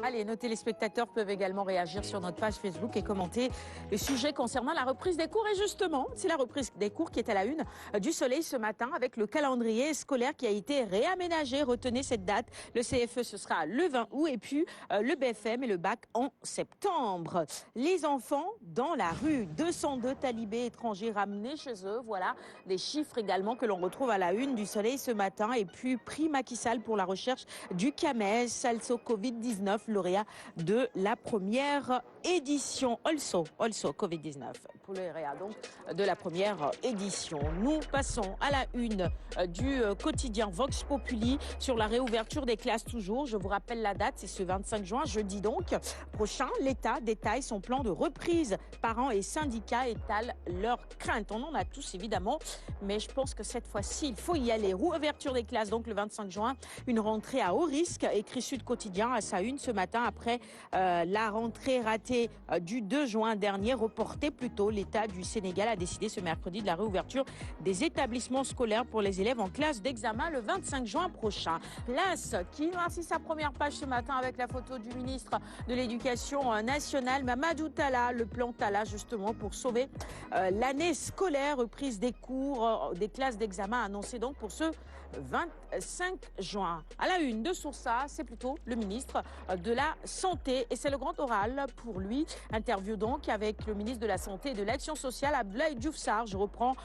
Allez, nos téléspectateurs peuvent également réagir sur notre page Facebook et commenter le sujet concernant la reprise des cours. Et justement, c'est la reprise des cours qui est à la une du Soleil ce matin avec le calendrier scolaire qui a été réaménagé. Retenez cette date. Le CFE, ce sera le 20 août et puis le BFM et le bac en septembre. Les enfants dans la rue. 202 talibés étrangers ramenés chez eux. Voilà des chiffres également que l'on retrouve à la une du Soleil ce matin. Et puis, prix Macky Sall pour la recherche du CAMES, Salso Covid-19, lauréat de la première édition. Also Covid-19 pour le lauréat donc de la première édition. Nous passons à la une du quotidien Vox Populi sur la réouverture des classes toujours. Je vous rappelle la date, c'est ce 25 juin, jeudi donc prochain. L'État détaille son plan de reprise. Parents et syndicats étalent leurs craintes. On en a tous évidemment, mais je pense que cette fois-ci, il faut y aller. Réouverture des classes donc le 25 juin, une rentrée à haut risque, écrit Sud Quotidien à sa une ce matin après la rentrée ratée du 2 juin dernier, reportée plus tôt. L'État du Sénégal a décidé ce mercredi de la réouverture des établissements scolaires pour les élèves en classe d'examen le 25 juin prochain. L'As qui noircit sa première page ce matin avec la photo du ministre de l'Éducation nationale, Mamadou Talla, le plan Talla justement pour sauver l'année scolaire, reprise des cours, des classes d'examen annoncées donc pour ce 25 juin. À la une de Sourça, c'est plutôt le ministre de la Santé et c'est le grand oral pour lui. Interview donc avec le ministre de la Santé et de l'Action sociale, Abdoulaye Diouf Sarr. Je reprends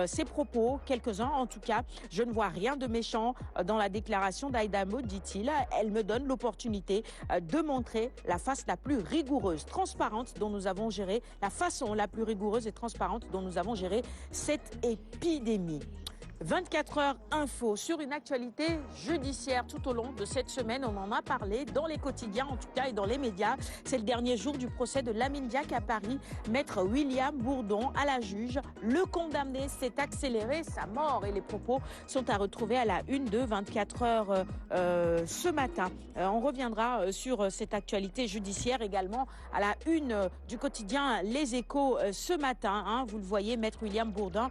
ses propos, quelques-uns en tout cas. Je ne vois rien de méchant dans la déclaration d'Aïda Mbodj, dit-il. Elle me donne l'opportunité de montrer la face la plus rigoureuse, transparente dont nous avons géré, la façon la plus rigoureuse et transparente dont nous avons géré cette épidémie. 24 heures info sur une actualité judiciaire tout au long de cette semaine. On en a parlé dans les quotidiens en tout cas et dans les médias. C'est le dernier jour du procès de Lamine Diack à Paris. Maître William Bourdon à la juge. Le condamné s'est accéléré sa mort et les propos sont à retrouver à la une de 24 heures ce matin. On reviendra sur cette actualité judiciaire également à la une du quotidien Les Échos ce matin. Vous le voyez, Maître William Bourdon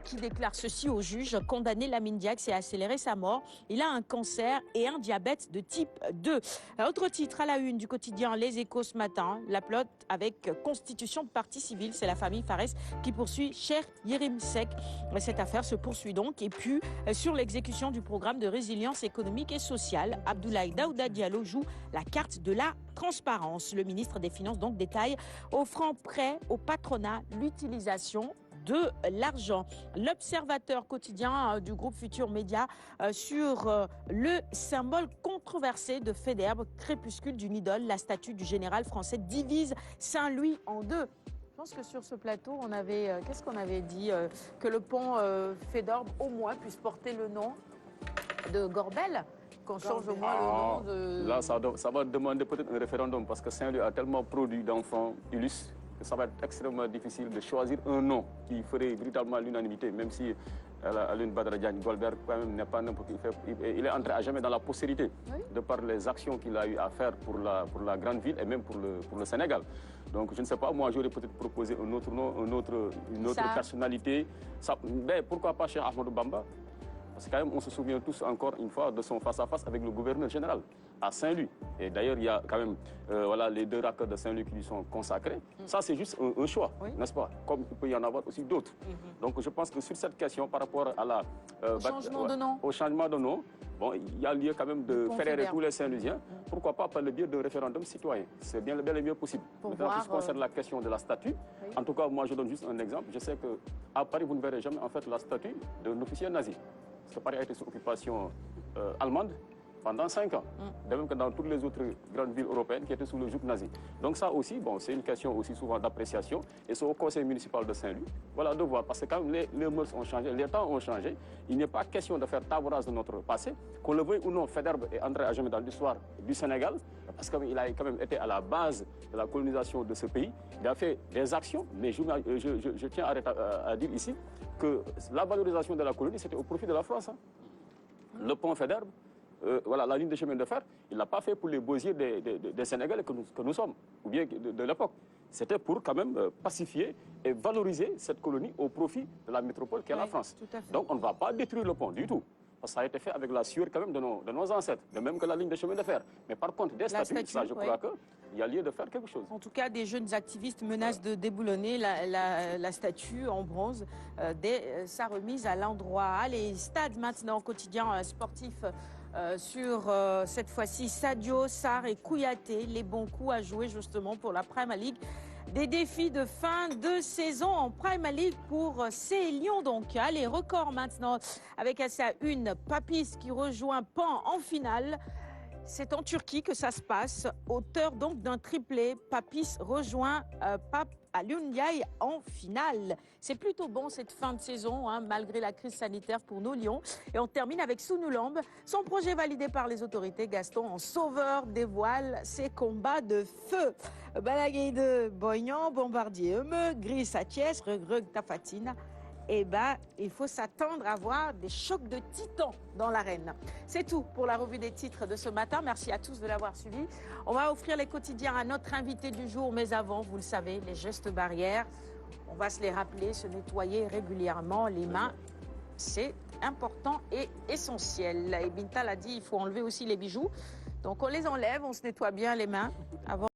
qui déclare ceci au juge. Condamné, Lamine Diack s'est accéléré sa mort. Il a un cancer et un diabète de type 2. Autre titre à la une du quotidien Les Échos ce matin. La plotte avec constitution de partie civile. C'est la famille Fares qui poursuit Cheikh Yérim Seck. Cette affaire se poursuit donc. Et puis, sur l'exécution du programme de résilience économique et sociale, Abdoulaye Daouda Diallo joue la carte de la transparence. Le ministre des Finances donc détaille offrant prêt au patronat l'utilisation de l'argent. L'observateur quotidien du groupe Futur Média sur le symbole controversé de Faidherbe, crépuscule d'une idole, la statue du général français divise Saint-Louis en deux. Je pense que sur ce plateau, on avait, qu'est-ce qu'on avait dit que le pont Faidherbe au moins puisse porter le nom de Gorbel. Qu'on change au moins le nom de... Là, ça va demander peut-être un référendum parce que Saint-Louis a tellement produit d'enfants illustres que ça va être extrêmement difficile de choisir un nom qui ferait véritablement l'unanimité, même si Alioune Badara Diagne Golbert quand même n'est pas n'importe qui. Il est entré à jamais dans la postérité de par les actions qu'il a eu à faire pour la grande ville et même pour le Sénégal. Donc je ne sais pas, moi j'aurais peut-être proposé un autre nom, une autre personnalité. Ça, mais pourquoi pas Cheikh Ahmadou Bamba? Parce que quand même, on se souvient tous encore une fois de son face-à-face avec le gouverneur général à Saint-Louis. Et d'ailleurs, il y a quand même voilà, les 2 raccords de Saint-Louis qui lui sont consacrés. Ça, c'est juste un choix, n'est-ce pas? Comme il peut y en avoir aussi d'autres. Donc je pense que sur cette question, par rapport à au changement de nom, bon, il y a lieu quand même de fédérer tous les Saint-Louisiens. Pourquoi pas par le biais d'un référendum citoyen? C'est bien le bel et mieux possible. Maintenant, en ce qui concerne la question de la statue, en tout cas, moi, je donne juste un exemple. Je sais qu'à Paris, vous ne verrez jamais en fait la statue d'un officier nazi. Parce que Paris a été sous occupation allemande pendant 5 ans. De même que dans toutes les autres grandes villes européennes qui étaient sous le joug nazi. Donc ça aussi, bon, c'est une question aussi souvent d'appréciation. Et c'est au conseil municipal de Saint-Louis, voilà, de voir. Parce que quand même les mœurs ont changé, les temps ont changé. Il n'est pas question de faire table rase de notre passé. Qu'on le veuille ou non, Faidherbe est entré à jamais dans l'histoire du Sénégal. Parce qu'il a quand même été à la base de la colonisation de ce pays. Il a fait des actions, mais je tiens à dire ici que la valorisation de la colonie, c'était au profit de la France. Le pont Faidherbe, voilà, la ligne de chemin de fer, il ne l'a pas fait pour les beaux yeux des Sénégalais que nous sommes, ou bien de l'époque. C'était pour quand même pacifier et valoriser cette colonie au profit de la métropole qu'est la France. Donc on ne va pas détruire le pont du tout. Parce que ça a été fait avec la sueur quand même de nos ancêtres, de même que la ligne de chemin de fer. Mais par contre, des statues, ça, je crois qu'il y a lieu de faire quelque chose. En tout cas, des jeunes activistes menacent de déboulonner la statue en bronze dès sa remise à l'endroit. Allez, stade maintenant, quotidien sportif. Sur cette fois-ci Sadio, Sarr et Kouyaté, les bons coups à jouer justement pour la Premier League. Des défis de fin de saison en Premier League pour ces Lions. Donc, allez, record maintenant avec à sa une Papis qui rejoint Pan en finale. C'est en Turquie que ça se passe. Auteur donc d'un triplé, Papis rejoint Pape Alioune en finale. C'est plutôt bon cette fin de saison, hein, malgré la crise sanitaire pour nos Lions. Et on termine avec Sounoulambe. Son projet validé par les autorités, Gaston en sauveur dévoile ses combats de feu. Balaguer de Boignan, Bombardier Eumeux, Gris Satiès, Regreg Tafatine. Eh bien, il faut s'attendre à voir des chocs de titans dans l'arène. C'est tout pour la revue des titres de ce matin. Merci à tous de l'avoir suivi. On va offrir les quotidiens à notre invité du jour. Mais avant, vous le savez, les gestes barrières, on va se les rappeler, se nettoyer régulièrement les mains. C'est important et essentiel. Et Binta l'a dit, il faut enlever aussi les bijoux. Donc on les enlève, on se nettoie bien les mains avant.